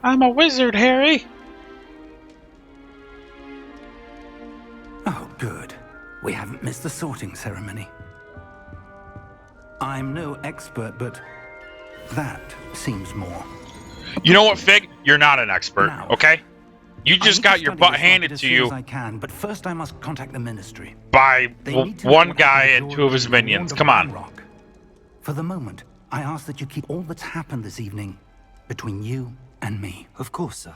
I'm a wizard, Harry. Oh, good. We haven't missed the sorting ceremony. I'm no expert, but that seems more. You know what, Fig? You're not an expert, Now, okay? You just got your butt handed to you as I can, but first I must contact the ministry. by one guy and Lord two of his Dean minions. warned of Come on. Rock. For the moment, I ask that you keep all that's happened this evening between you and me. Of course, sir.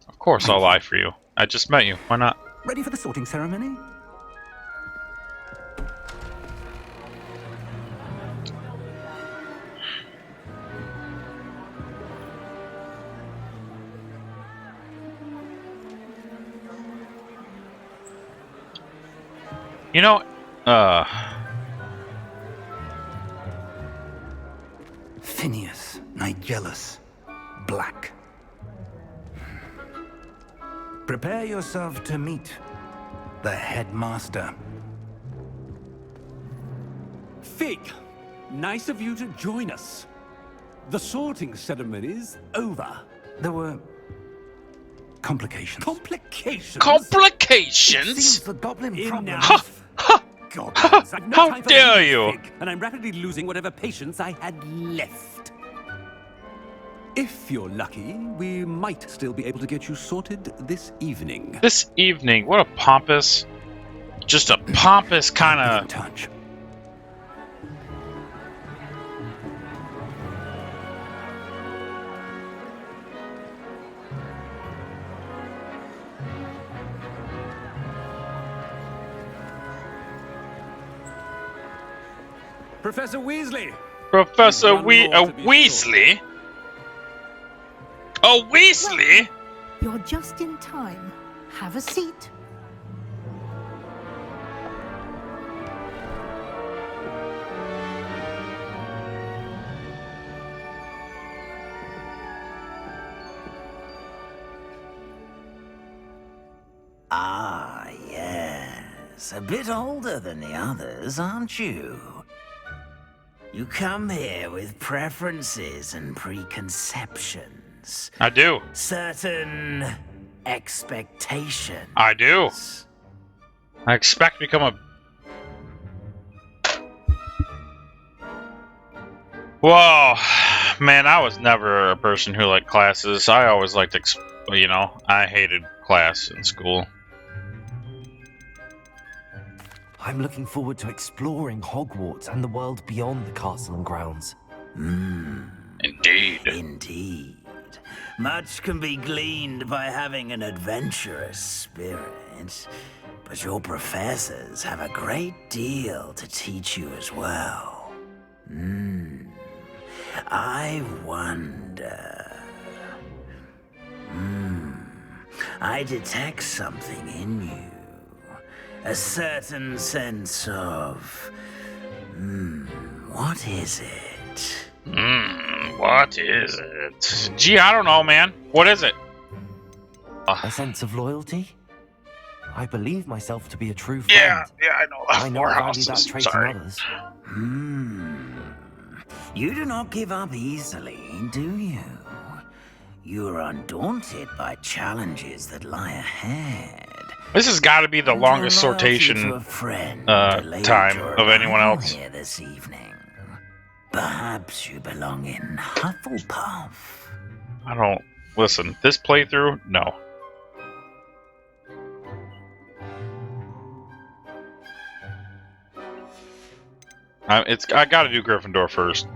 Of course I'll lie for you. I just met you. Why not? Ready for the sorting ceremony? You know, Phineas, Nigellus, Black. Prepare yourself to meet the headmaster. Fig, nice of you to join us. The sorting ceremony's over. There were complications. Complications? complications? Seems the goblin problem. Enough. Goblins, I've no How time for dare any you. Fig, and I'm rapidly losing whatever patience I had left. If you're lucky, we might still be able to get you sorted this evening. This evening, what a pompous, just a pompous kind Be in of. touch. Professor Weasley! Professor One more to be Weasley? Oh, Weasley? You're just in time. Have a seat. Ah, yes. A bit older than the others, aren't you? You come here with preferences and preconceptions. I do. Certain expectations. I do. I expect to become a. Whoa, man, I was never a person who liked classes. I always liked, you know, I hated class in school. I'm looking forward to exploring Hogwarts and the world beyond the castle and grounds. Indeed. Indeed. Much can be gleaned by having an adventurous spirit, but your professors have a great deal to teach you as well. I wonder... I detect something in you. A certain sense of... what is it? What is it? Gee, I don't know, man. What is it? A sense of loyalty? I believe myself to be a true friend. Yeah, I know. I know Four I value houses. that trait Sorry. in others. You do not give up easily, do you? You are undaunted by challenges that lie ahead. This has got to be the longest Your loyalty sortation to a friend delayed time your of anyone arrival else. here this evening. Perhaps you belong in Hufflepuff. I don't listen. This playthrough, no. I got to do Gryffindor first.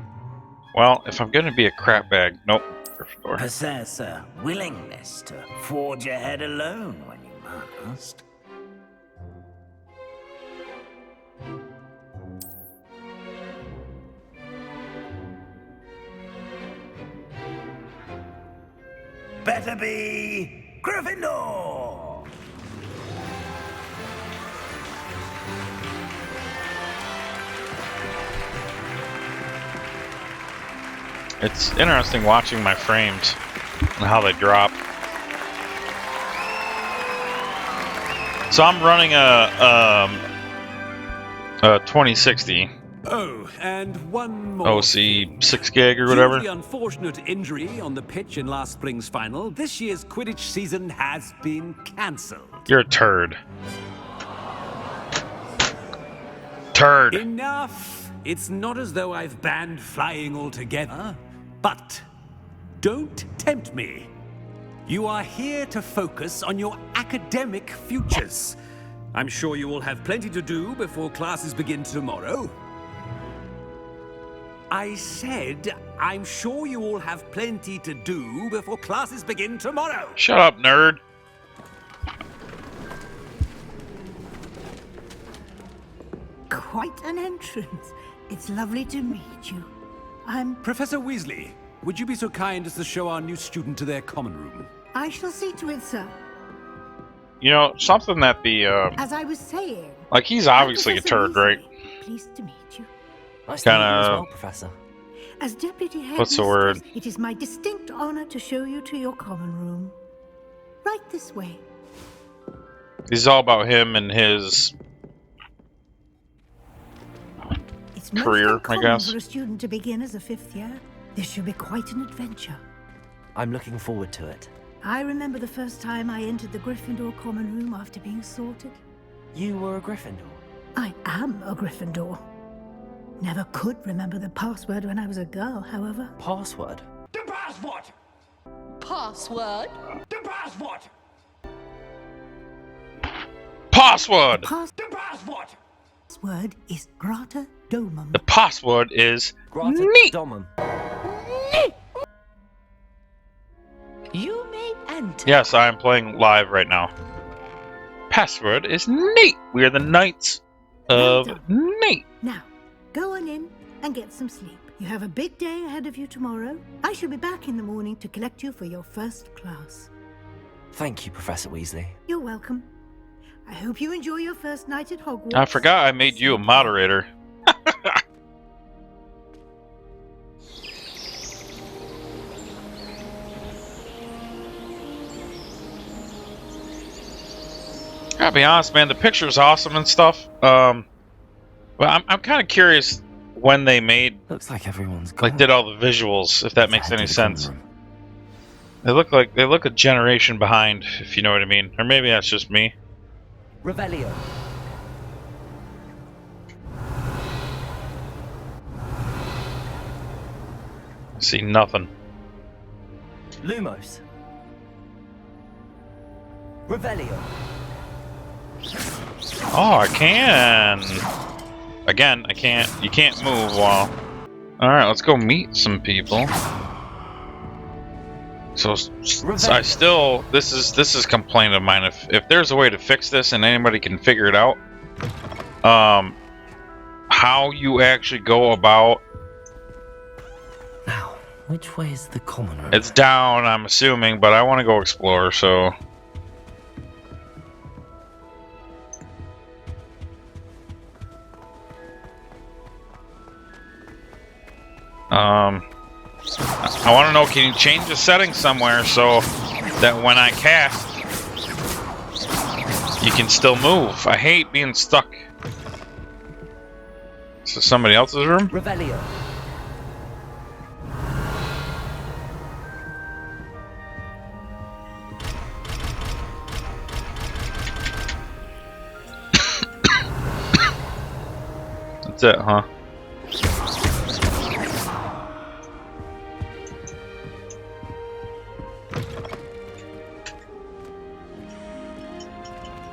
Well, if I'm gonna be a crap bag, nope, Gryffindor. Possess a willingness to forge ahead alone when you must. Better be Gryffindor! It's interesting watching my frames and how they drop. So I'm running a 2060 Oh, and one more OC thing. 6 gig or Due whatever. to the unfortunate injury on the pitch in last spring's final, this year's Quidditch season has been cancelled. You're a turd. Turd. Enough! It's not as though I've banned flying altogether, but don't tempt me. You are here to focus on your academic futures. I'm sure you will have plenty to do before classes begin tomorrow. I said, I'm sure you all have plenty to do before classes begin tomorrow. Shut up, nerd. Quite an entrance. It's lovely to meet you. Professor Weasley, would you be so kind as to show our new student to their common room? I shall see to it, sir. You know, something that the, As I was saying... like, he's I'm obviously a Professor turd, right? Weasley. Pleased to meet you. Nice to meet you as Kinda- well, Professor. As Deputy What's the word? Headmistress, it is my distinct honor to show you to your common room. Right this way. This is all about him and his It's career, most I uncommon guess. for a student to begin as a 5th year. This should be quite an adventure. I'm looking forward to it. I remember the first time I entered the Gryffindor common room after being sorted. You were a Gryffindor. I am a Gryffindor. Never could remember the password when I was a girl, however. Password? The password! Password? The password! password. The password! Password is Grata Domum. The password is Grata neat. Domum. You may enter. Yes, I am playing live right now. Password is neat. We are the Knights of Well Neat. Now, go on in and get some sleep. You have a big day ahead of you tomorrow. I shall be back in the morning to collect you for your first class. Thank you, Professor Weasley. You're welcome. I hope you enjoy your first night at Hogwarts. I forgot I made you a moderator. Gotta be honest, man. The picture's awesome and stuff. But I'm kind of curious when they made, Looks like everyone's gone. like, did all the visuals. If that Let's makes head any to the common sense. room. They look a generation behind, if you know what I mean. Or maybe that's just me. Revelio. I see nothing. Lumos. Revelio. Oh, I can. Again, I can't. You can't move while. All right, let's go meet some people. So I still. This is a complaint of mine. If there's a way to fix this and anybody can figure it out, how you actually go about. Now, which way is the common room? It's down, I'm assuming, but I want to go explore. So. I want to know, can you change the settings somewhere so that when I cast, you can still move? I hate being stuck. This is somebody else's room? Revelio. That's it, huh?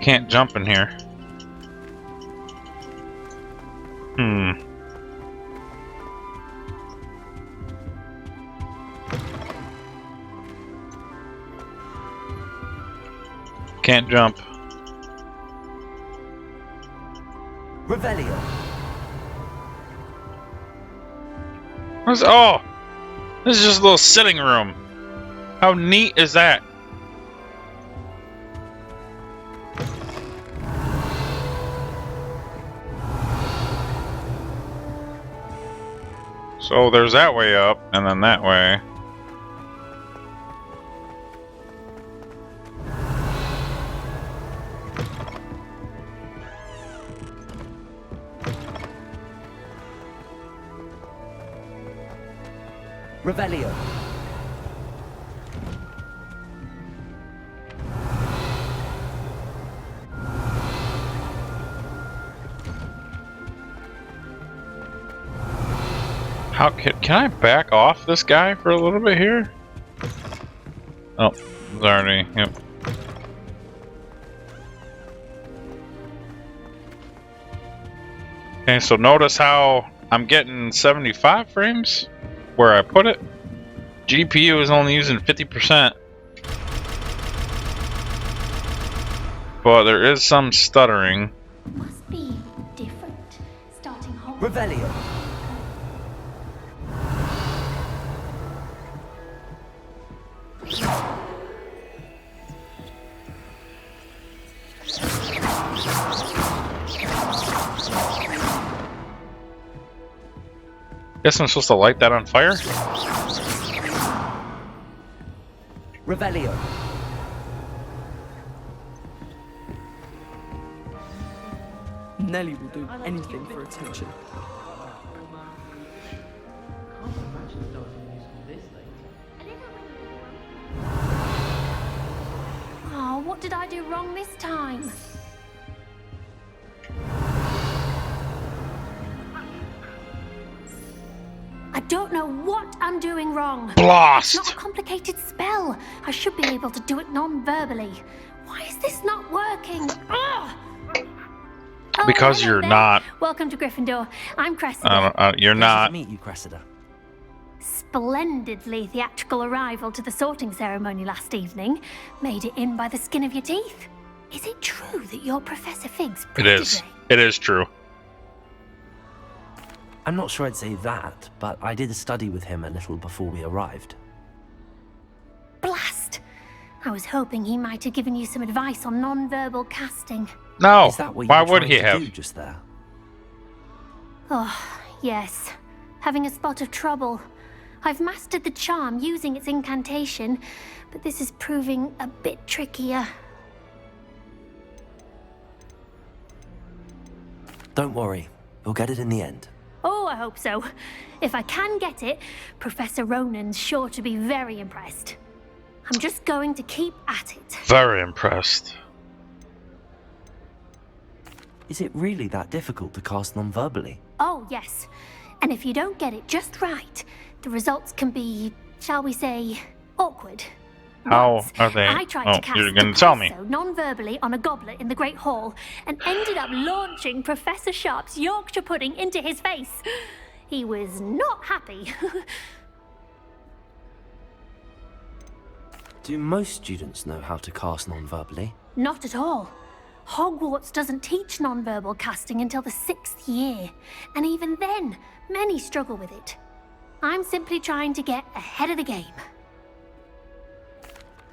Can't jump in here. Can't jump. Revelio. Oh! This is just a little sitting room. How neat is that? So there's that way up, and then that way. Revelio. How can I back off this guy for a little bit here? Oh, it's already, yep. Okay, so notice how I'm getting 75 frames where I put it. GPU is only using 50%. But there is some stuttering. Must be different. Starting Hogwarts. Revelio. Guess I'm supposed to light that on fire? Revelio. Nelly will do anything for attention. Oh, what did I do wrong this time? I don't know what I'm doing wrong. Blast! It's not a complicated spell. I should be able to do it non-verbally. Why is this not working? Ugh! Oh, Because hello you're there. not. Welcome to Gryffindor. I'm Cressida. You're Pleasure not. to meet you, Cressida. Splendidly theatrical arrival to the sorting ceremony last evening. Made it in by the skin of your teeth. Is it true that you're Professor Fig's It protege? is. It is true. I'm not sure I'd say that, but I did study with him a little before we arrived. Blast! I was hoping he might have given you some advice on non-verbal casting. No. Is that what you Why were would trying he to have? do just there? Oh, yes. Having a spot of trouble. I've mastered the charm using its incantation, but this is proving a bit trickier. Don't worry, we'll get it in the end. Oh, I hope so. If I can get it, Professor Ronan's sure to be very impressed. I'm just going to keep at it. Very impressed. Is it really that difficult to cast non-verbally? Oh, yes. And if you don't get it just right, the results can be, shall we say, awkward. How Once, are they? I tried Oh, to cast you're gonna tell me. Depresso non-verbally on a goblet in the Great Hall and ended up launching Professor Sharp's Yorkshire pudding into his face. He was not happy. Do most students know how to cast non-verbally? Not at all. Hogwarts doesn't teach non-verbal casting until the 6th year, and even then, many struggle with it. I'm simply trying to get ahead of the game.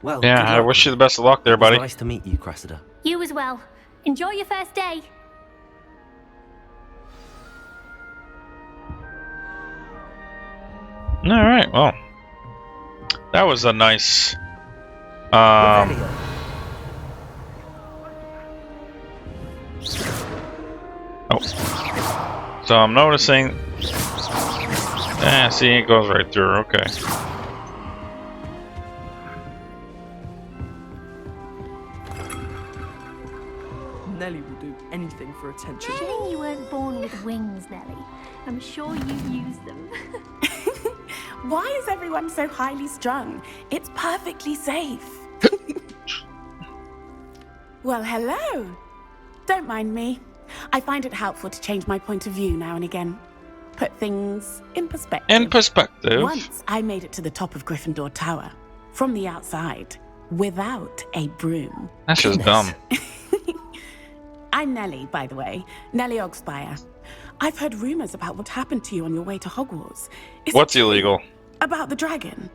Well, Yeah, good I luck wish with you it. the best of luck there, It was buddy. nice to meet you, Cressida. You as well. Enjoy your first day. Alright, well. That was a nice... Revelio. Oh. So I'm noticing... see, it goes right through, okay. Nelly will do anything for attention. Shame you weren't born with wings, Nelly. I'm sure you use them. Why is everyone so highly strung? It's perfectly safe. Well, hello. Don't mind me. I find it helpful to change my point of view now and again. Put things in perspective. In perspective. Once I made it to the top of Gryffindor Tower, from the outside, without a broom. That's just dumb. I'm Nelly, by the way. Nelly Ogspire. I've heard rumors about what happened to you on your way to Hogwarts. Is it What's true? illegal? About the dragon.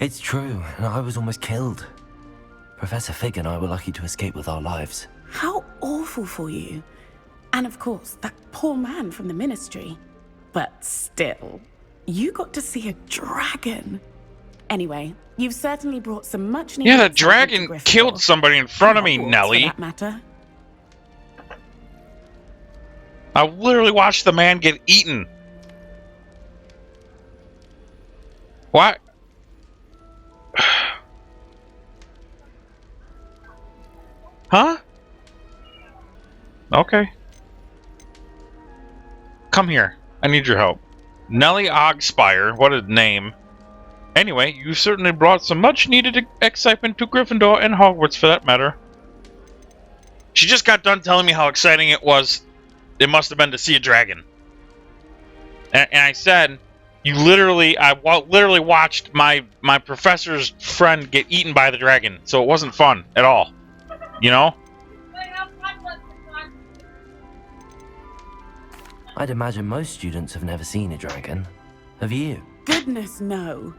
It's true, and I was almost killed. Professor Fig and I were lucky to escape with our lives. How awful for you. And of course, that poor man from the Ministry. But still, You got to see a dragon. Anyway, you've certainly brought some much needed. Yeah, the excitement to dragon Gryffindor. killed somebody in front of me, Hogwarts, Nelly. For that matter. I literally watched the man get eaten. What? Huh? Okay. Come here. I need your help. Nellie Ogspire, what a name. Anyway, you certainly brought some much-needed excitement to Gryffindor and Hogwarts, for that matter. She just got done telling me how exciting it was. It must have been to see a dragon. And I said, I literally watched my professor's friend get eaten by the dragon, so it wasn't fun at all. You know? I'd imagine most students have never seen a dragon. Have you? Goodness, no.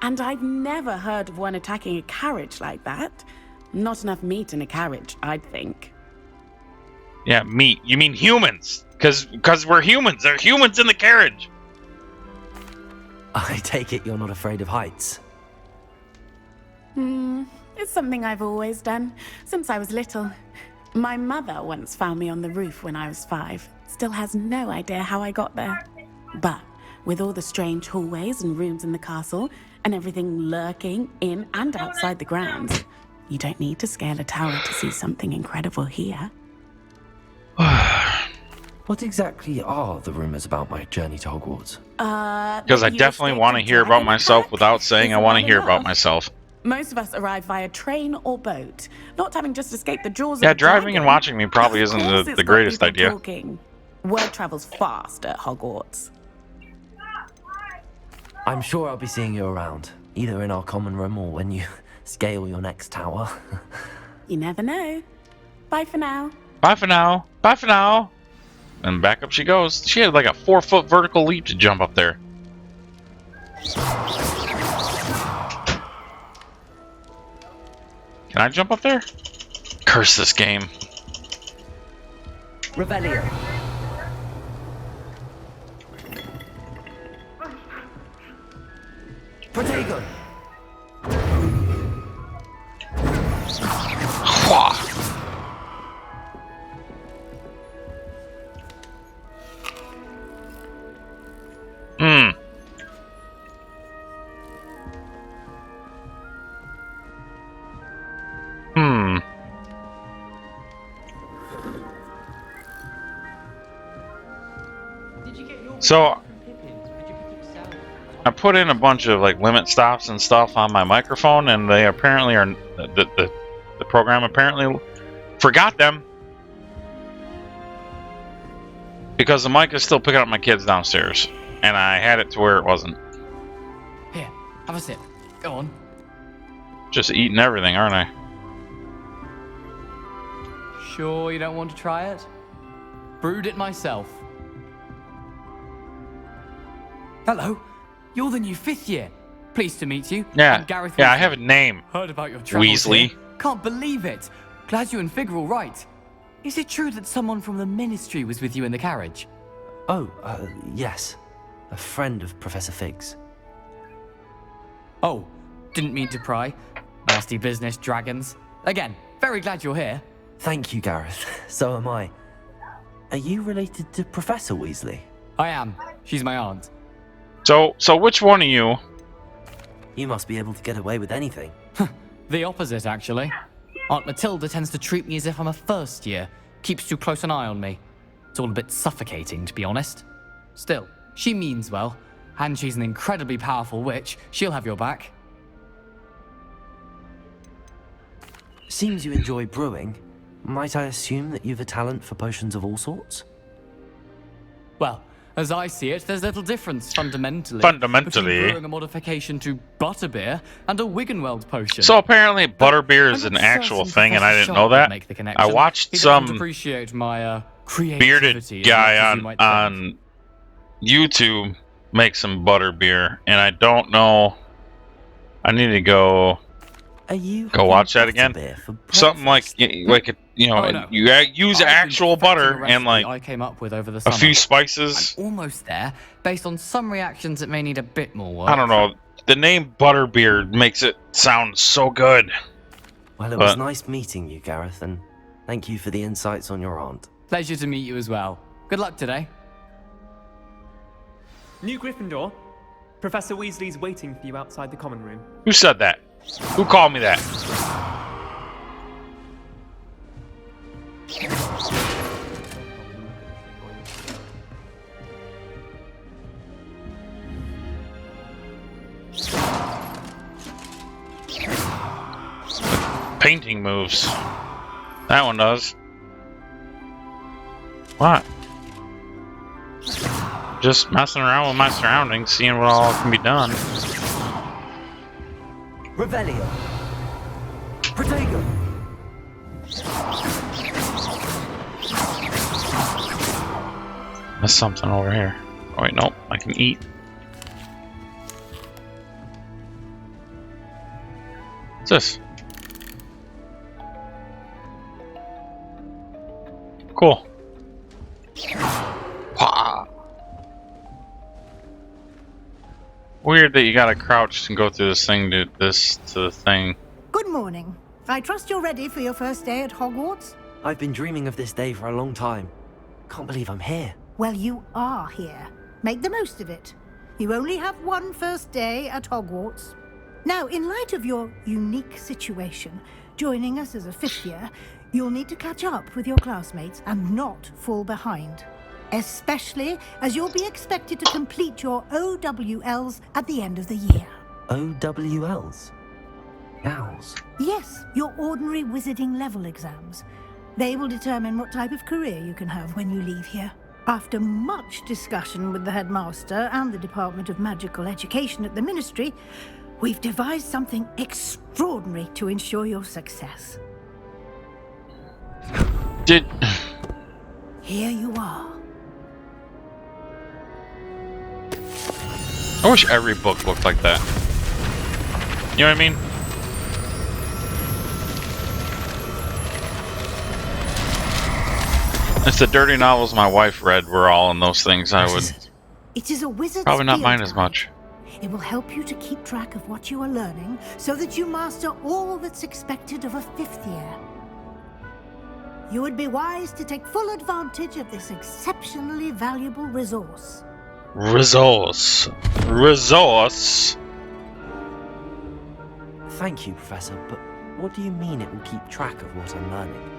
And I've never heard of one attacking a carriage like that. Not enough meat in a carriage, I'd think. Yeah, meat. You mean humans? Because we're humans. There are humans in the carriage. I take it you're not afraid of heights. It's something I've always done, since I was little. My mother once found me on the roof when I was 5. Still has no idea how I got there. But with all the strange hallways and rooms in the castle, and everything lurking in and outside the grounds, you don't need to scale a tower to see something incredible here. What exactly are the rumors about my journey to Hogwarts? Because I definitely want to hear about myself without saying I want to hear about myself. Most of us arrive via train or boat, not having just escaped the jaws of Yeah, the driving dragon. and watching me probably Of isn't course the it's got greatest people idea. talking. Word travels fast at Hogwarts. I'm sure I'll be seeing you around, either in our common room or when you scale your next tower. You never know. Bye for now. Bye for now. Bye for now. And back up she goes. She had like a 4-foot vertical leap to jump up there. Can I jump up there? Curse this game. Revelio. Protego! Wah. So I put in a bunch of like limit stops and stuff on my microphone, and they apparently are the program apparently forgot them because the mic is still picking up my kids downstairs, and I had it to where it wasn't. Here, have a sip. Go on. Just eating everything, aren't I? Sure you don't want to try it? Brewed it myself. Hello, you're the new 5th year. Pleased to meet you. Yeah, I'm Gareth yeah, Weasley. I have a name. Heard about your travels Weasley. here. Can't believe it. Glad you and Fig are all right. Is it true that someone from the Ministry was with you in the carriage? Oh, yes. A friend of Professor Fig's. Oh, didn't mean to pry. Nasty business, dragons. Again, very glad you're here. Thank you, Gareth. So am I. Are you related to Professor Weasley? I am. She's my aunt. So which one of you? You must be able to get away with anything. The opposite, actually. Aunt Matilda tends to treat me as if I'm a first year. Keeps too close an eye on me. It's all a bit suffocating, to be honest. Still, she means well. And she's an incredibly powerful witch. She'll have your back. Seems you enjoy brewing. Might I assume that you've a talent for potions of all sorts? Well, as I see it, there's little difference fundamentally between brewing a modification to butterbeer and a Wiggenweld potion. So apparently butterbeer is an actual thing, and I didn't know that. I watched some appreciate my bearded guy on YouTube make some butterbeer, and I don't know. I need to go. Are you Go watch that again. Something like you know, no. you use actual butter and like I came up with over the a summer. few spices. I'm almost there. Based on some reactions, it may need a bit more work. I don't know. The name Butterbeard makes it sound so good. Well, it was nice meeting you, Gareth, and thank you for the insights on your aunt. Pleasure to meet you as well. Good luck today. New Gryffindor. Professor Weasley's waiting for you outside the common room. Who said that? Who called me that? Painting moves. That one does. What? Just messing around with my surroundings, seeing what all can be done. Revelio. Protego. There's something over here. Oh wait, nope, I can eat. What's this? Cool. Wow. Weird that you gotta crouch and go through this thing to the thing. Good morning. I trust you're ready for your first day at Hogwarts? I've been dreaming of this day for a long time. Can't believe I'm here. Well, you are here. Make the most of it. You only have one first day at Hogwarts. Now, in light of your unique situation, joining us as a fifth year, you'll need to catch up with your classmates and not fall behind. Especially as you'll be expected to complete your OWLs at the end of the year. OWLs? Owls? Yes, your ordinary wizarding level exams. They will determine what type of career you can have when you leave here. After much discussion with the headmaster and the Department of Magical Education at the Ministry, we've devised something extraordinary to ensure your success. Here you are. I wish every book looked like that. You know what I mean? If the dirty novels my wife read were all in those things, I would... It is a wizard's Probably not field mine as guide. much. It will help you to keep track of what you are learning so that you master all that's expected of a fifth year. You would be wise to take full advantage of this exceptionally valuable resource. Resource. Thank you, Professor, but what do you mean it will keep track of what I'm learning?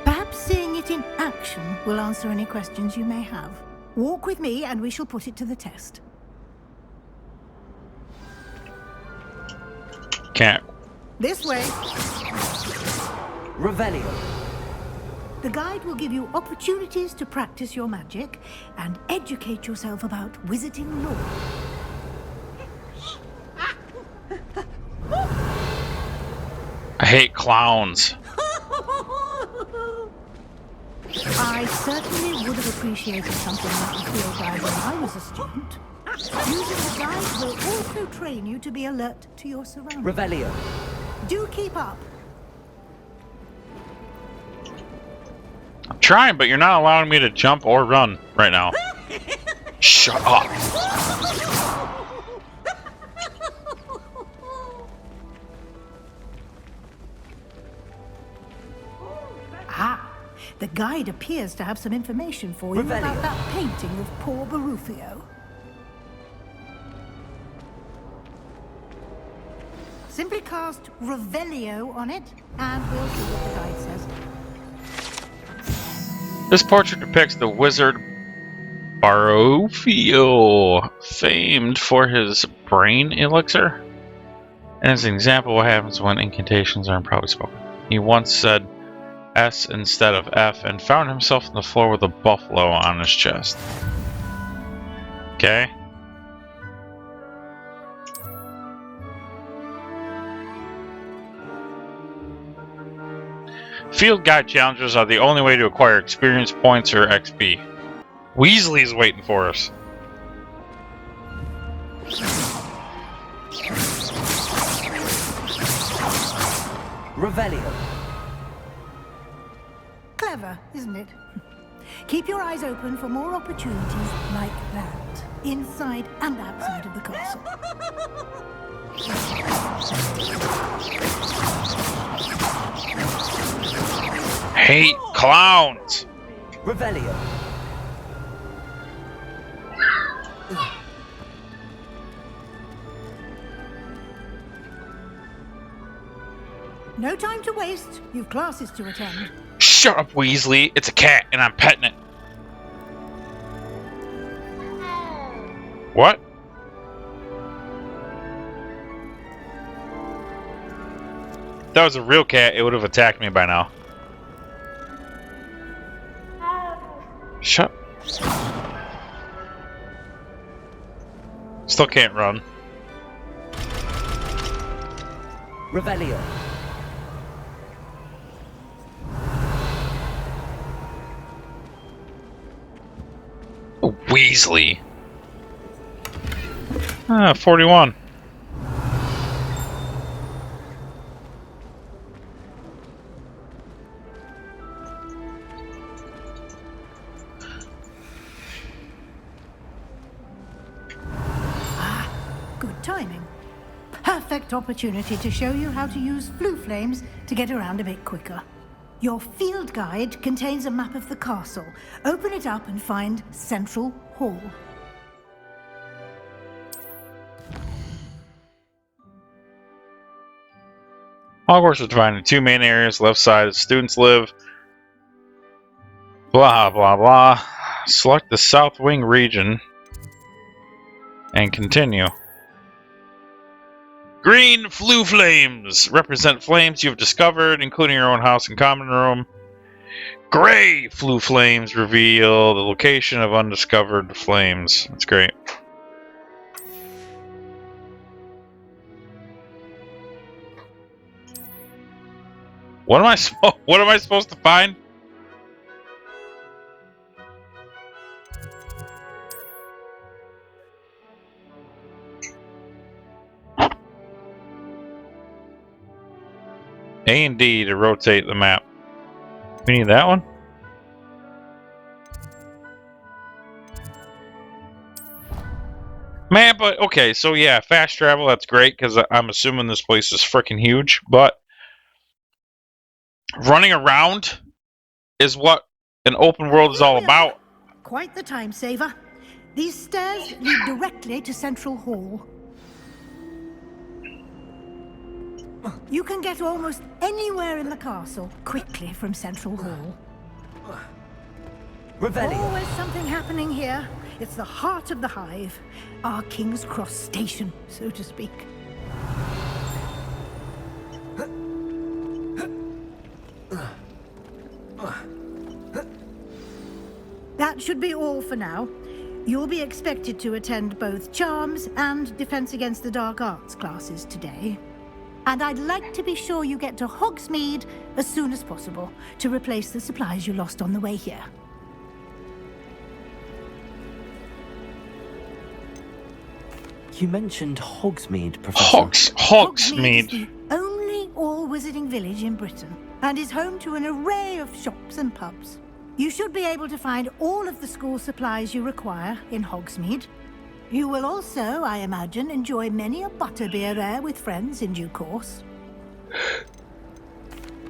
Perhaps seeing it in action will answer any questions you may have. Walk with me and we shall put it to the test. Can't. This way. Revelio. The guide will give you opportunities to practice your magic and educate yourself about wizarding lore. I hate clowns. I certainly would have appreciated something like a field guide when I was a student. Using the guide will also train you to be alert to your surroundings. Revelio. Do keep up. I'm trying, but you're not allowing me to jump or run right now. Shut up. Ah, the guide appears to have some information for you about that painting of poor Barufio. Simply cast Revelio on it, and we'll see what the guide says. This portrait depicts the wizard Barufio, famed for his brain elixir. And as an example of what happens when incantations are improperly spoken. He once said S instead of F and found himself on the floor with a buffalo on his chest. Okay. Field guide challenges are the only way to acquire experience points or XP. Weasley's waiting for us. Revelio. Clever, isn't it? Keep your eyes open for more opportunities like that, inside and outside of the castle. Hate clowns! Revelio. No time to waste. You've classes to attend. Shut up, Weasley. It's a cat, and I'm petting it. What? If that was a real cat, it would have attacked me by now. Shut. Still can't run. Revelio. Weasley. 41. Good timing. Perfect opportunity to show you how to use flue flames to get around a bit quicker. Your field guide contains a map of the castle. Open it up and find Central Hall. Hogwarts is divided into two main areas. Left side, students live. Blah, blah, blah. Select the South Wing region. And continue. Green flue flames represent flames you've discovered, including your own house and common room. Gray flue flames reveal the location of undiscovered flames. That's great. What am I supposed to find? A and D to rotate the map. We need that one? Man, but okay, so yeah, fast travel, that's great, because I'm assuming this place is freaking huge, but running around is what an open world is all about. Quite the time saver. These stairs lead directly to Central Hall. You can get almost anywhere in the castle quickly from Central Hall. Revelio. Always something happening here. It's the heart of the hive. Our King's Cross station, so to speak. That should be all for now. You'll be expected to attend both Charms and Defense Against the Dark Arts classes today. And I'd like to be sure you get to Hogsmeade as soon as possible to replace the supplies you lost on the way here. You mentioned Hogsmeade, Professor. Hogsmeade. Is the only all-wizarding village in Britain, and is home to an array of shops and pubs. You should be able to find all of the school supplies you require in Hogsmeade. You will also, I imagine, enjoy many a butterbeer there with friends in due course.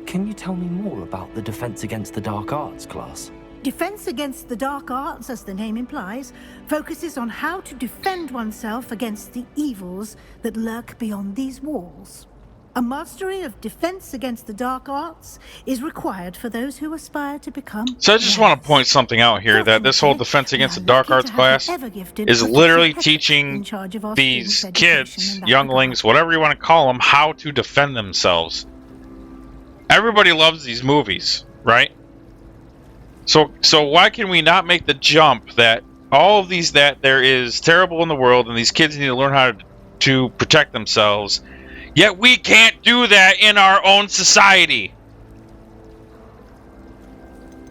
Can you tell me more about the Defense Against the Dark Arts class? Defense Against the Dark Arts, as the name implies, focuses on how to defend oneself against the evils that lurk beyond these walls. A mastery of Defense Against the Dark Arts is required for those who aspire to become... So I just want to point something out here, that this whole Defense Against the Dark Arts class is literally teaching these kids, younglings, whatever you want to call them, how to defend themselves. Everybody loves these movies, right? So why can we not make the jump that all of these, that there is terrible in the world and these kids need to learn how to protect themselves, yet we can't do that in our own society?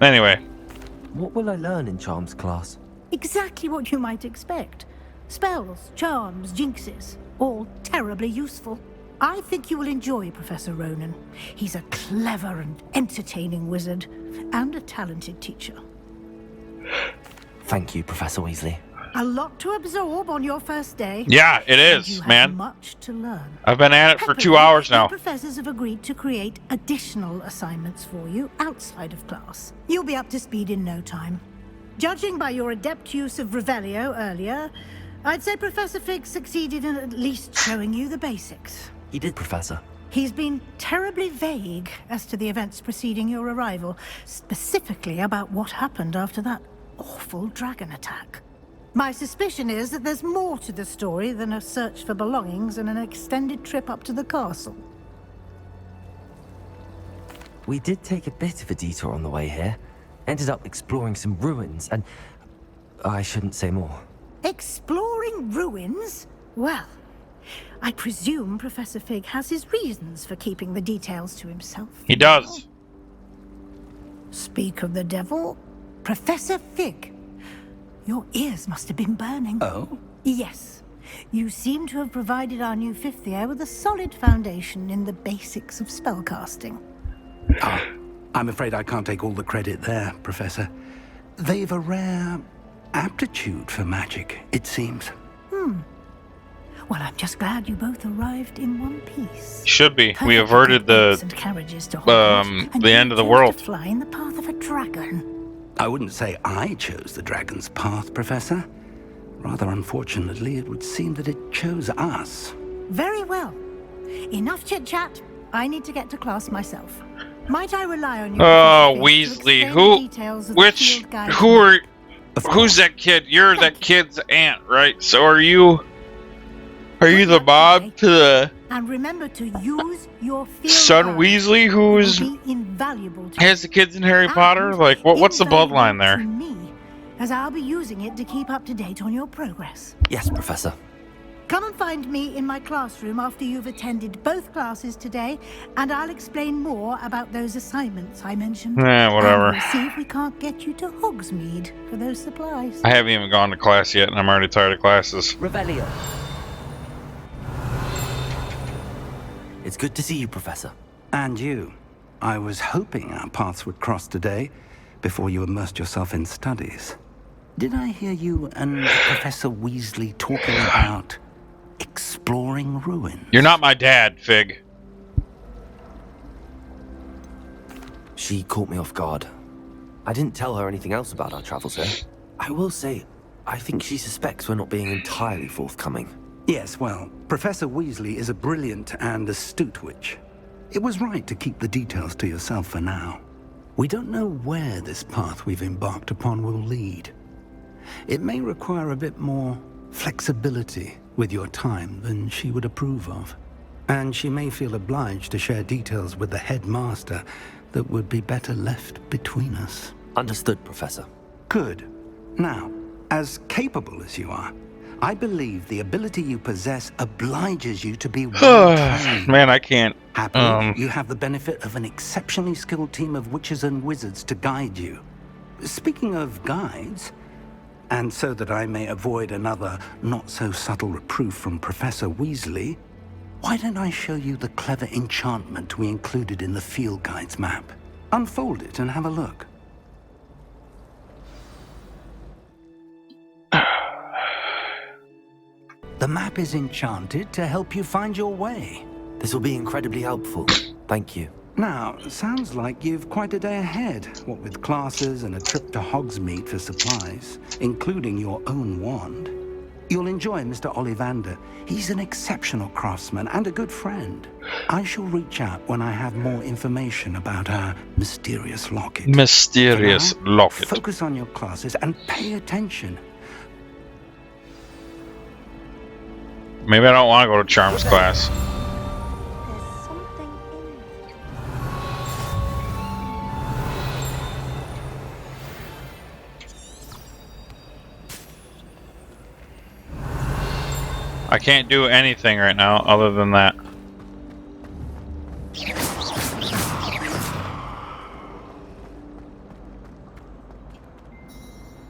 Anyway. What will I learn in Charms class? Exactly what you might expect. Spells, charms, jinxes, all terribly useful. I think you will enjoy Professor Ronan. He's a clever and entertaining wizard, and a talented teacher. Thank you, Professor Weasley. A lot to absorb on your first day. Yeah, it and is, you have man. much to learn. I've been at it for 2 Happily, hours now. The professors have agreed to create additional assignments for you outside of class. You'll be up to speed in no time. Judging by your adept use of Revelio earlier, I'd say Professor Fig succeeded in at least showing you the basics. He did, Professor. He's been terribly vague as to the events preceding your arrival, specifically about what happened after that awful dragon attack. My suspicion is that there's more to the story than a search for belongings and an extended trip up to the castle. We did take a bit of a detour on the way here. Ended up exploring some ruins and... I shouldn't say more. Exploring ruins? Well, I presume Professor Fig has his reasons for keeping the details to himself. He does. Speak of the devil, Professor Fig. Your ears must have been burning. Oh? Yes. You seem to have provided our new fifth year with a solid foundation in the basics of spellcasting. I'm afraid I can't take all the credit there, Professor. They've a rare aptitude for magic, it seems. Well, I'm just glad you both arrived in one piece. Should be. We Perfect averted boats and carriages to Hogwarts, and the you end of the chose world. to fly in the path of a dragon. I wouldn't say I chose the dragon's path, Professor. Rather unfortunately, it would seem that it chose us. Very well. Enough chit-chat. I need to get to class myself. Might I rely on you? Oh, Professor Fig, to Weasley. explain the Who? details of the Which? field guide? Who are? Of Who's course. that kid? You're that kid's aunt, right? So are you? Are you the mom to the And remember to use your field son guide. Weasley, who's It will be invaluable to has the kids in Harry and Potter? Like, what's the invaluable bloodline there? to me, as I'll be using it to keep up to date on your progress. Yes, Professor. Come and find me in my classroom after you've attended both classes today, and I'll explain more about those assignments I mentioned. Whatever. And we'll see if we can't get you to Hogsmeade for those supplies. I haven't even gone to class yet, and I'm already tired of classes. Revelio. It's good to see you, Professor. And you. I was hoping our paths would cross today, before you immersed yourself in studies. Did I hear you and Professor Weasley talking about exploring ruins? You're not my dad, Fig. She caught me off guard. I didn't tell her anything else about our travels here. I will say, I think she suspects we're not being entirely forthcoming. Yes, well, Professor Weasley is a brilliant and astute witch. It was right to keep the details to yourself for now. We don't know where this path we've embarked upon will lead. It may require a bit more flexibility with your time than she would approve of. And she may feel obliged to share details with the headmaster that would be better left between us. Understood, Professor. Good. Now, as capable as you are, I believe the ability you possess obliges you to be well-trained. Man, I can't. Happily, you have the benefit of an exceptionally skilled team of witches and wizards to guide you. Speaking of guides, and so that I may avoid another not-so-subtle reproof from Professor Weasley, why don't I show you the clever enchantment we included in the field guide's map? Unfold it and have a look. The map is enchanted to help you find your way. This will be incredibly helpful. Thank you. Now, sounds like you've quite a day ahead, what with classes and a trip to Hogsmeade for supplies, including your own wand. You'll enjoy Mr. Ollivander. He's an exceptional craftsman and a good friend. I shall reach out when I have more information about our mysterious locket. Mysterious For now, locket. Focus on your classes and pay attention. Maybe I don't want to go to Charms class. There's something in I can't do anything right now other than that.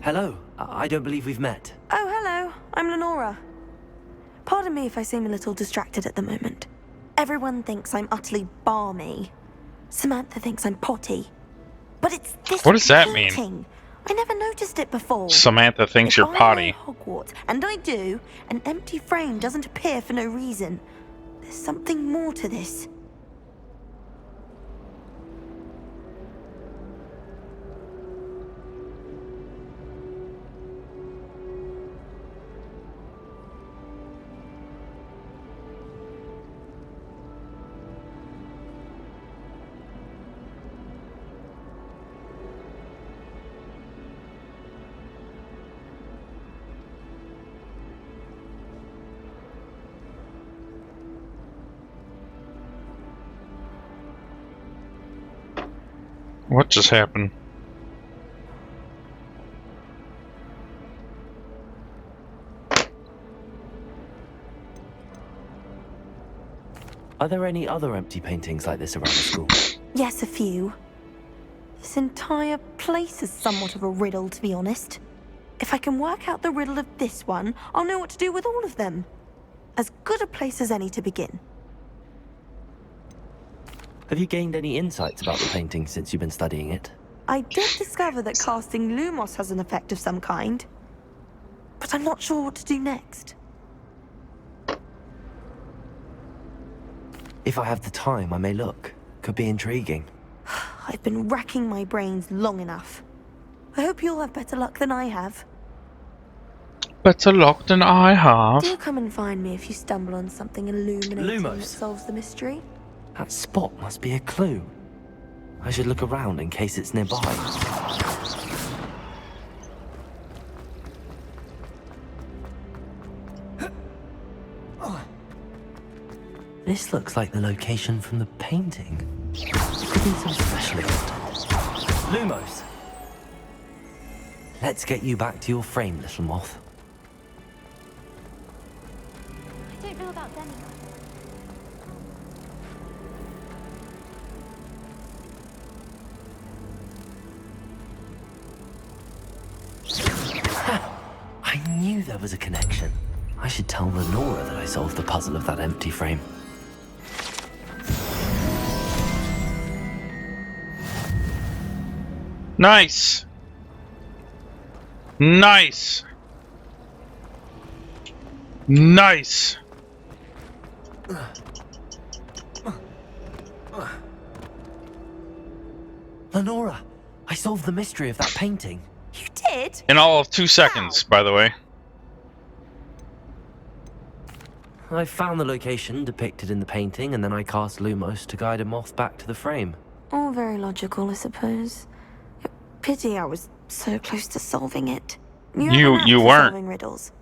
Hello. I don't believe we've met. Oh, hello. I'm Lenora. Pardon me if I seem a little distracted at the moment. Everyone thinks I'm utterly balmy. Samantha thinks I'm potty. But it's this What does that mean? painting. I never noticed it before. Samantha thinks you're potty. If I know Hogwarts, and I do, an empty frame doesn't appear for no reason. There's something more to this. What just happened? Are there any other empty paintings like this around the school? Yes, a few. This entire place is somewhat of a riddle, to be honest. If I can work out the riddle of this one, I'll know what to do with all of them. As good a place as any to begin. Have you gained any insights about the painting since you've been studying it? I did discover that casting Lumos has an effect of some kind. But I'm not sure what to do next. If I have the time, I may look. Could be intriguing. I've been racking my brains long enough. I hope you'll have better luck than I have. Better luck than I have. Do come and find me if you stumble on something illuminating that Lumos. solves the mystery. That spot must be a clue. I should look around in case it's nearby. This looks like the location from the painting. It could be some special event. Lumos! Let's get you back to your frame, little moth. I don't know about them. I knew there was a connection. I should tell Lenora that I solved the puzzle of that empty frame. Nice! Nice! Nice! Lenora, I solved the mystery of that painting. You did? In all of 2 seconds, by the way. I found the location depicted in the painting, and then I cast Lumos to guide a moth back to the frame. All very logical, I suppose. Pity I was so close to solving it. You weren't. Solving riddles.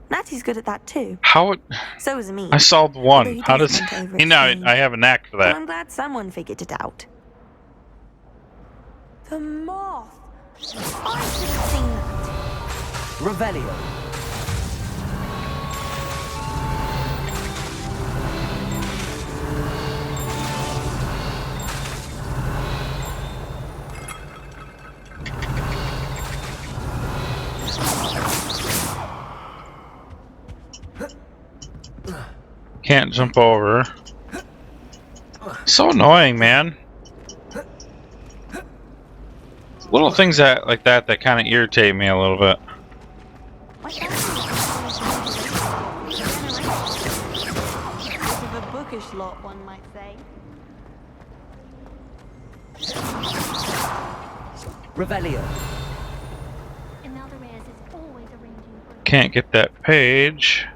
Natty's good at that too. How? So is me. I solved one. How does? You know, I have a knack for Well, that. I'm glad someone figured it out. The moth. I should have seen that. Revelio. Can't jump over. So annoying, man. Little things that like that kind of irritate me a little bit. Of a bookish lot, one might say. Revelio. Can't get that page.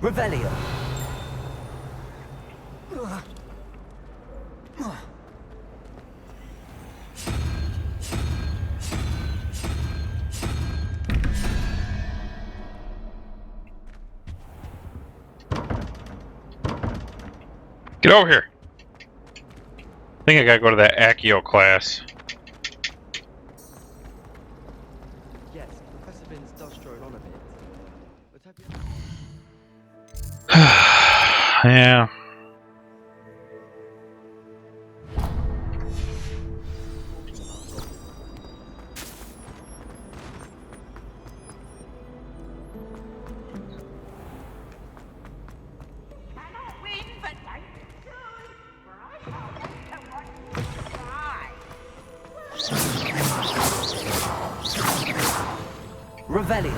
Revelio. Get over here. I think I gotta go to that Accio class. Yes, Professor Binns does stroll on a bit. But have you... Yeah. Revelio.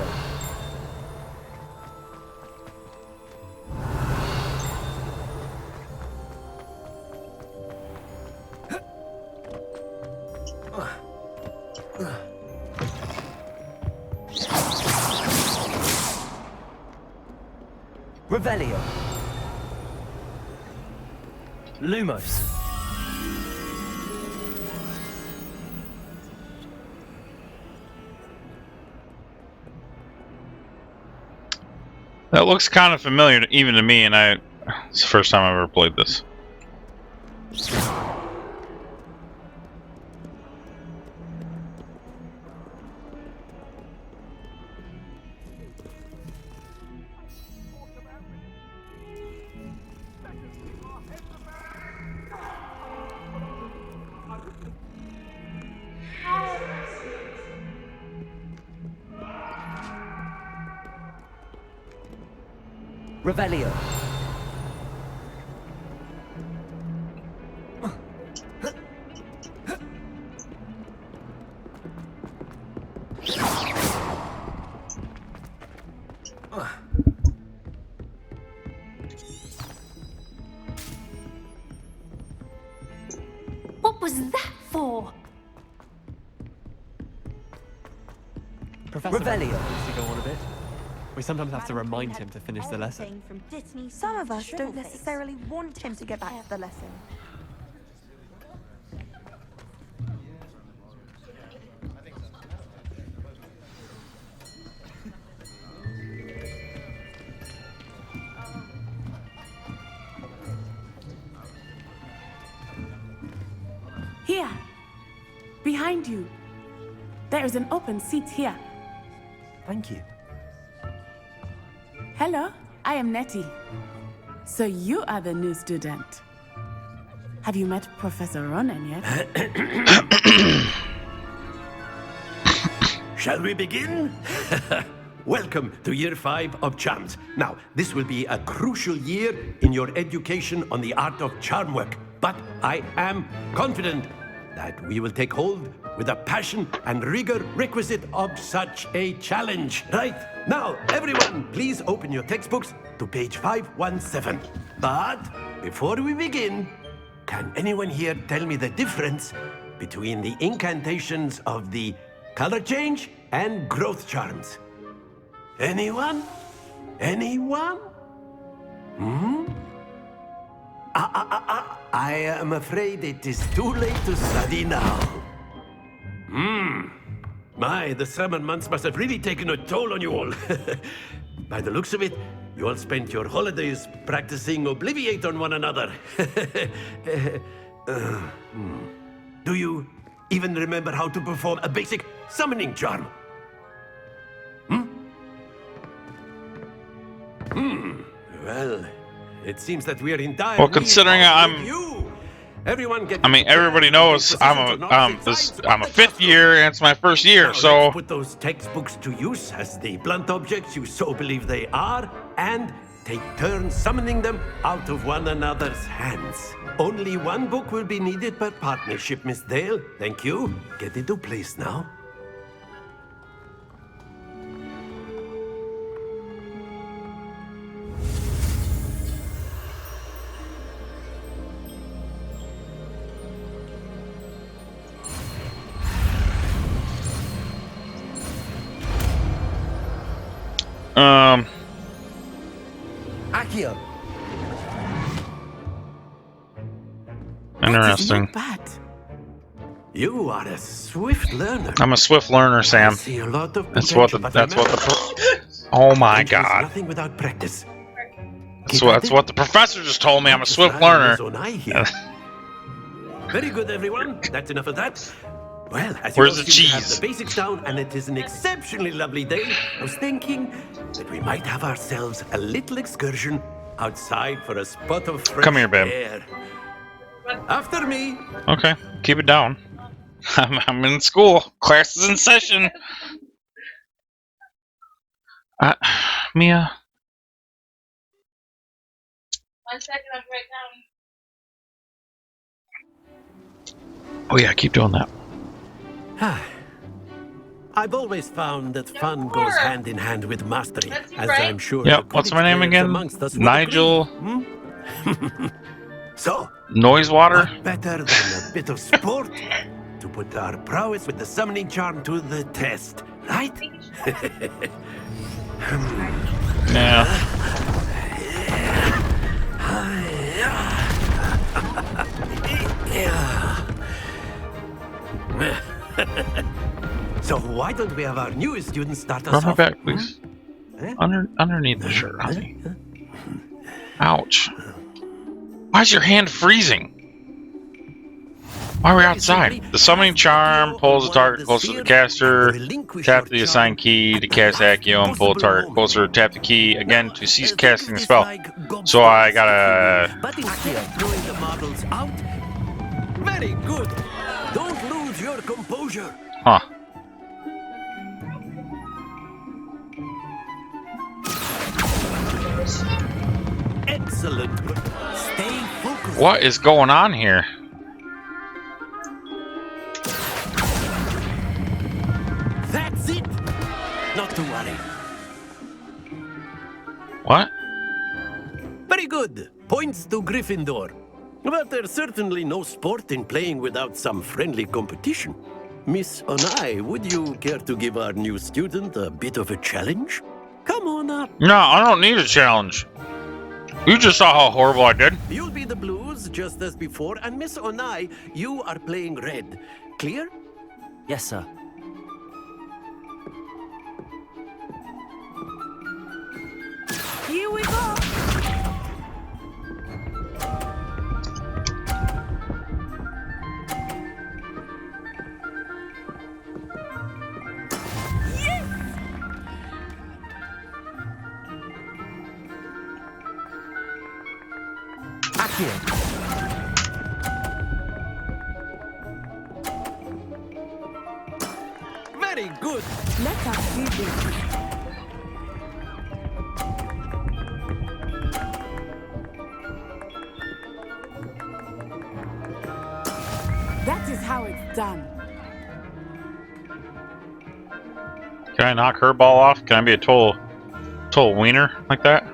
Revelio. Lumos. That looks kind of familiar, even to me, and it's the first time I've ever played this. Revelio. What was that for? Professor Revelio. needs to go on a bit. We sometimes have to remind him to finish the lesson. Some of us don't necessarily want him to get back to the lesson. Here. Behind you. There is an open seat here. Thank you. Hello, I am Nettie. So you are the new student. Have you met Professor Ronan yet? Shall we begin? Welcome to Year 5 of Charms. Now, this will be a crucial year in your education on the art of charm work. But I am confident that we will take hold with the passion and rigor requisite of such a challenge. Right? Now, everyone, please open your textbooks to page 517. But before we begin, can anyone here tell me the difference between the incantations of the color change and growth charms? Anyone? Anyone? Hmm? I am afraid it is too late to study now. My, the summer months must have really taken a toll on you all. By the looks of it, you all spent your holidays practicing Obliviate on one another. Do you even remember how to perform a basic summoning charm? Well, it seems that we are in dire Well, need considering of you. Everyone get everybody knows I'm a fifth year and it's my first year, now, so let's put those textbooks to use as the blunt objects you so believe they are, and take turns summoning them out of one another's hands. Only one book will be needed per partnership, Miss Dale. Thank you. Get into place now. Accio. Interesting. Not bad. You are a swift learner. I'm a swift learner, Sam. I see a lot of That's what potential, the. but That's what remember, the. Oh my potential is God. Nothing without practice. That's what the professor just told me. I'm a swift learner. Very good, everyone. That's enough of that. Well, as you Where's all the seem to have cheese? the basics down, and it is an exceptionally lovely day, I was thinking that we might have ourselves a little excursion outside for a spot of fresh Come here, babe. air. After me. Okay, keep it down. I'm in school. Class is in session. Mia. 1 second, I'll be right down. Oh yeah, keep doing that. I've always found that fun goes hand in hand with mastery, as I'm sure. Yep. What's my name again? Nigel. So, Noisewater. what better than a bit of sport to put our prowess with the summoning charm to the test, right? Yeah. So why don't we have our newest students start us Rub my off? back, please. Underneath the shirt, honey. Ouch. Why is your hand freezing? Why are we outside? The summoning charm pulls the target closer to the caster. Tap the assigned key to cast Accio and pull the target closer. Tap the key again to cease casting the spell. So I gotta. Throwing the marbles out. Very good. Don't lose your composure. Huh. Excellent. Stay focused. What is going on here? That's it. Not to worry. What? Very good. Points to Gryffindor. But there's certainly no sport in playing without some friendly competition. Miss Onai, would you care to give our new student a bit of a challenge? Come on up. No, I don't need a challenge. You just saw how horrible I did. You'll be the blues, just as before, and Miss Onai, you are playing red. Clear? Yes, sir. Here we go. Very good. Let us see this. That is how it's done. Can I knock her ball off? Can I be a total wiener like that?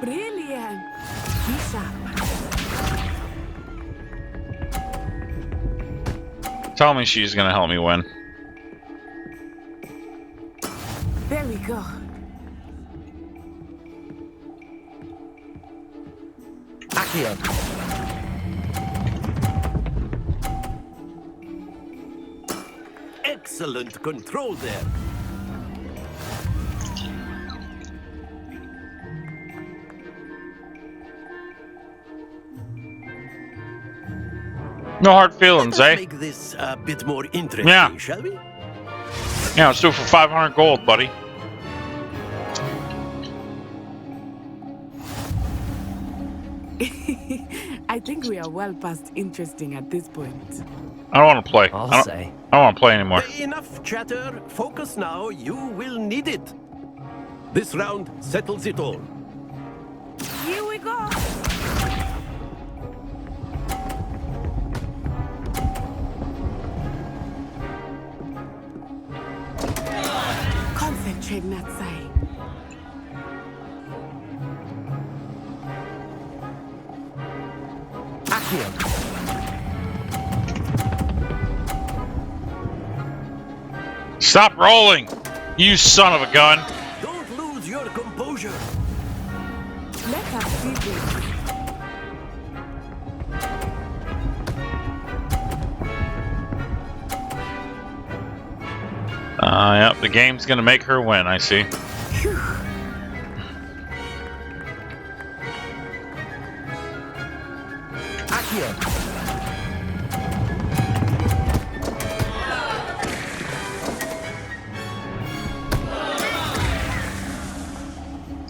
Brilliant. Be sharp. Tell me she's gonna help me win. There we go. Accio. Excellent control there. No hard feelings, Let's eh? make this a bit more interesting, Yeah. shall we? Yeah, let's do it for 500 gold, buddy. I think we are well past interesting at this point. I don't want to play. I'll I say. don't want to play anymore. Enough chatter. Focus now. You will need it. This round settles it all. Here we go. Concentrate, Natsai. Accio. Stop rolling, you son of a gun. Don't lose your composure. Let us see this. Yep, the game's gonna make her win, I see.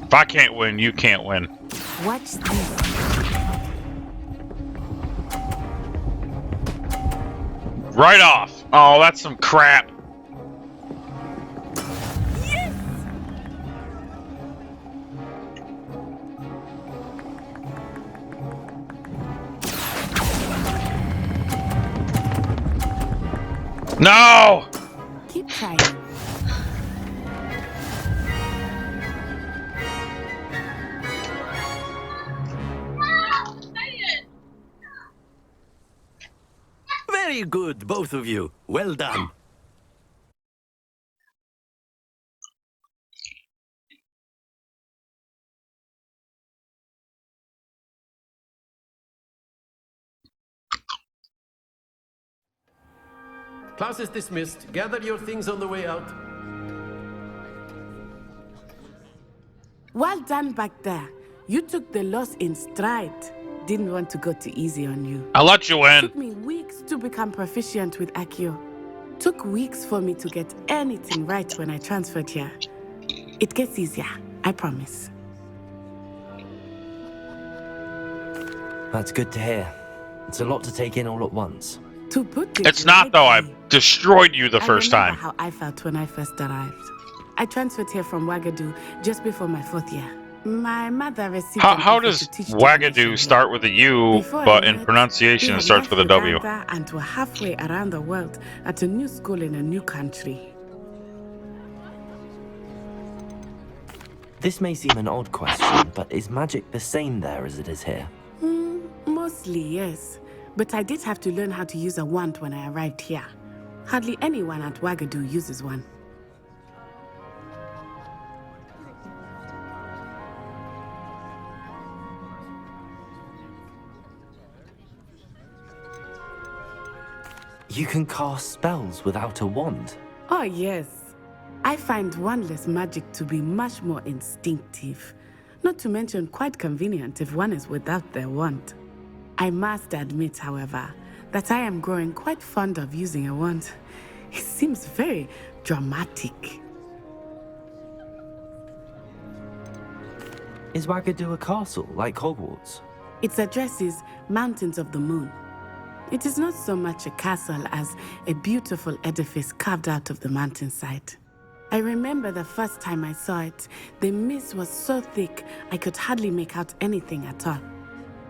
If I can't win, you can't win. Watch this. Right off. Oh, that's some crap. Yes! No! Keep trying. Very good, both of you. Well done. Class is dismissed. Gather your things on the way out. Well done back there. You took the loss in stride. Didn't want to go too easy on you. I'll let you win. Took me weeks to become proficient with Accio. Took weeks for me to get anything right when I transferred here. It gets easier, I promise. That's good to hear. It's a lot to take in all at once. To put it It's not, though. I destroyed you the first I remember time. how I felt when I first arrived. I transferred here from Wagadu just before my 4th year. My mother received How does Wagadu start with a U, but in pronunciation it starts with a W? And we're halfway around the world at a new school in a new country. This may seem an odd question, but is magic the same there as it is here? Mostly, yes. But I did have to learn how to use a wand when I arrived here. Hardly anyone at Wagadu uses one. You can cast spells without a wand? Oh, yes. I find wandless magic to be much more instinctive. Not to mention quite convenient if one is without their wand. I must admit, however, that I am growing quite fond of using a wand. It seems very dramatic. Is Wagadu a castle, like Hogwarts? Its address is Mountains of the Moon. It is not so much a castle as a beautiful edifice carved out of the mountainside. I remember the first time I saw it, the mist was so thick I could hardly make out anything at all.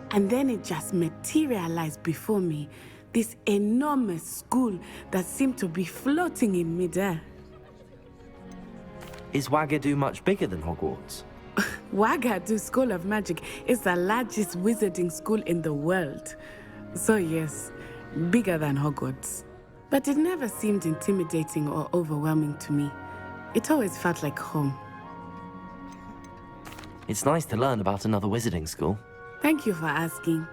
And then it just materialized before me, this enormous school that seemed to be floating in midair. Is Wagadu much bigger than Hogwarts? Wagadu School of Magic is the largest wizarding school in the world. So yes, bigger than Hogwarts. But it never seemed intimidating or overwhelming to me. It always felt like home. It's nice to learn about another wizarding school. Thank you for asking.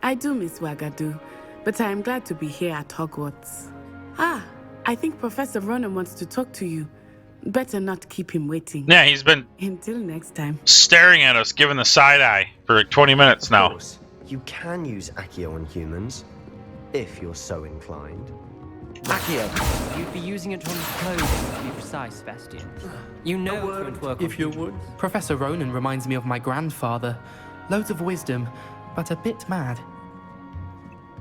I do miss Wagadu, but I am glad to be here at Hogwarts. I think Professor Ronan wants to talk to you. Better not keep him waiting. Yeah, he's been Until next time. staring at us, giving the side eye for like 20 minutes now. Of course, you can use Accio on humans, if you're so inclined. Accio, you'd be using it on clothing, to be precise, Sebastian. You know it won't work if you would. Professor Ronan reminds me of my grandfather. Loads of wisdom, but a bit mad.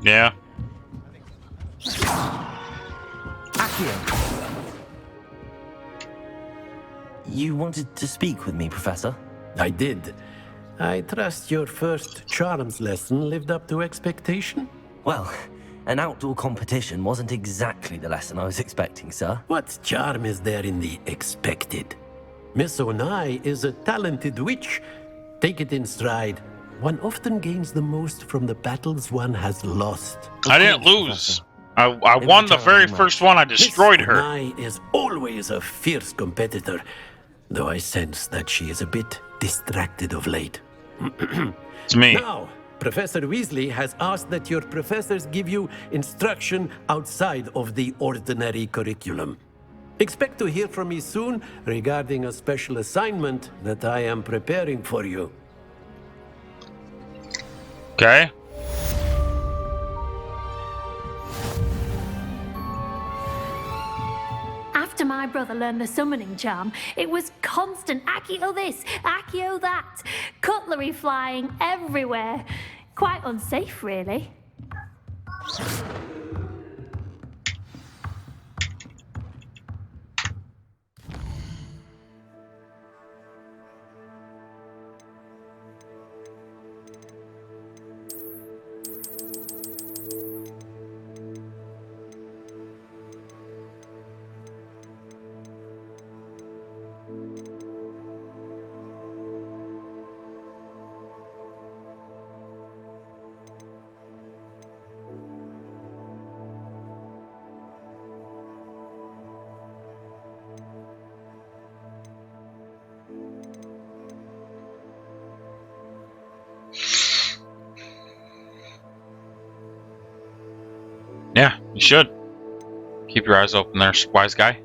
Yeah. Accio! You wanted to speak with me, Professor? I did. I trust your first charms lesson lived up to expectation? Well, an outdoor competition wasn't exactly the lesson I was expecting, sir. What charm is there in the expected? Miss Onai is a talented witch. Take it in stride. One often gains the most from the battles one has lost. I didn't lose. I won the very first one. I destroyed her. Miss Onai is always a fierce competitor, though I sense that she is a bit distracted of late. It's me. Now, Professor Weasley has asked that your professors give you instruction outside of the ordinary curriculum. Expect to hear from me soon regarding a special assignment that I am preparing for you. Okay. After my brother learned the summoning charm, it was constant Accio this, Accio that, cutlery flying everywhere. Quite unsafe, really. Yeah, you should. Keep your eyes open there, wise guy.